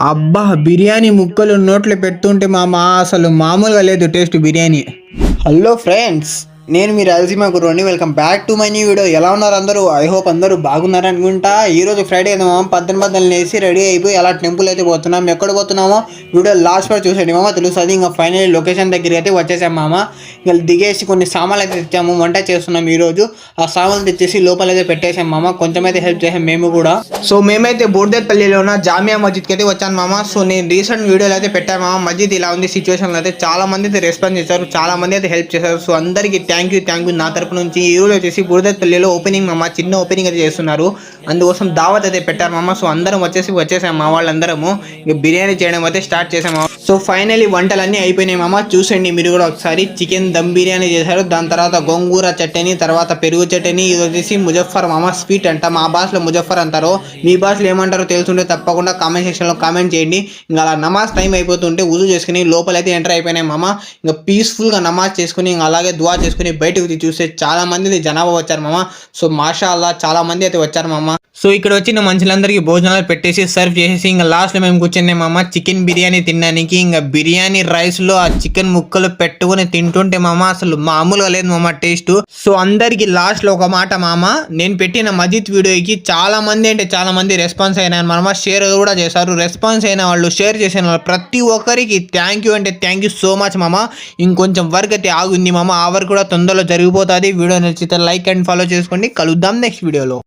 అబ్బా! బిర్యానీ ముక్కలు నోట్లో పెడుతుంటే అసలు మామూలుగా లేదు టేస్ట్ బిర్యానీ. హలో ఫ్రెండ్స్, నేను మీ రాయలసీమ గురువుని. Welcome back to my new video. ఎలా ఉన్నారు అందరూ? ఐ హోప్ అందరూ బాగున్నారు అనుకుంటా. ఈరోజు ఫ్రైడే కదా మామ, పద్దెనిమిది లేసి రెడీ అయిపోయి అలా టెంపుల్ అయితే పోతున్నాం. ఎక్కడ పోతున్నామో వీడియో లాస్ట్ వరకు చూసేయండి మామ, తెలుస్తుంది. ఇంకా ఫైనల్ లొకేషన్ దగ్గరికి అయితే వచ్చేసాం మామ. ఇంకా దిగేసి కొన్ని సామాన్లు అయితే తెచ్చాము, వంట చేస్తున్నాం ఈరోజు. ఆ సామాన్లు తెచ్చేసి లోపల అయితే పెట్టేసాం మామ. కొంచెం అయితే హెల్ప్ చేసాం మేము కూడా. సో మేమైతే బోర్దేపల్లిలో ఉన్న జామియా మస్జిద్కి అయితే వచ్చాను మామ. సో నేను రీసెంట్ వీడియోలు అయితే పెట్టాను మామ. మస్జిద్ ఇలా ఉంది సిచ్యువేషన్ అయితే చాలా మంది అయితే రెస్పాన్స్ చేశారు, చాలా మంది అయితే హెల్ప్ చేశారు. సో అందరికీ థ్యాంక్ యూ నా తరపు నుంచి. ఈ రోజు వచ్చేసి బురదపల్లిలో ఓపెనింగ్ మామ, చిన్న ఓపెనింగ్ అయితే చేస్తున్నారు, అందుకోసం దావత్ అయితే పెట్టారు మామ. సో అందరం వచ్చేసాం మా వాళ్ళందరము. ఇక బిర్యానీ చేయడం అయితే స్టార్ట్ చేసాము. సో ఫైనలీ వంటలన్నీ అయిపోయినాయి మామ. చూసండి మీరు కూడా ఒకసారి. చికెన్ దమ్ బిర్యానీ చేశారు, దాని తర్వాత గోంగూర చట్నీ, తర్వాత పెరుగు చట్నీ. ఇది వచ్చేసి ముజఫర్ మామ, స్వీట్ అంట. మా భాషలో ముజఫర్ అంటారు, మీ భాషలో ఏమంటారో తెలుసుంటే తప్పకుండా కామెంట్ సెక్షన్లో కామెంట్ చేయండి. ఇంకా అలా నమాజ్ టైం అయిపోతుంటే ఉజు చేసుకుని లోపలైతే ఎంటర్ అయిపోయినాయి మామ. ఇంకా పీస్ఫుల్గా నమాజ్ చేసుకుని ఇంకా అలాగే దువా చేసుకుని బయటకు చూస్తే చాలా మంది జనాభా వచ్చారు మామ. సో మాషా అల్లా చాలా మంది అయితే వచ్చారు మామ. సో ఇక్కడ వచ్చిన మనుషులందరికీ భోజనాలు పెట్టేసి సర్వ్ చేసేసి ఇంకా లాస్ట్లో మేము కూర్చున్నాయి మామ చికెన్ బిర్యానీ తినడానికి. ఇంకా బిర్యానీ రైస్లో ఆ చికెన్ ముక్కలు పెట్టుకుని తింటుంటే మామ అసలు మామూలుగా లేదు మామ టేస్ట్. సో అందరికి లాస్ట్లో ఒక మాట మామ, నేను పెట్టిన మజిద్ వీడియోకి చాలా మంది రెస్పాన్స్ అయినారు మామ. షేర్ కూడా చేశారు. రెస్పాన్స్ అయిన వాళ్ళు, షేర్ చేసిన వాళ్ళు ప్రతి ఒక్కరికి థ్యాంక్ యూ సో మచ్ మామ. ఇంకొంచెం వర్క్ అయితే ఆగుంది మామ, ఆ వర్క్ కూడా తొందరలో జరిగిపోతుంది. వీడియో నచ్చితే లైక్ అండ్ ఫాలో చేసుకోండి. కలుద్దాం నెక్స్ట్ వీడియోలో.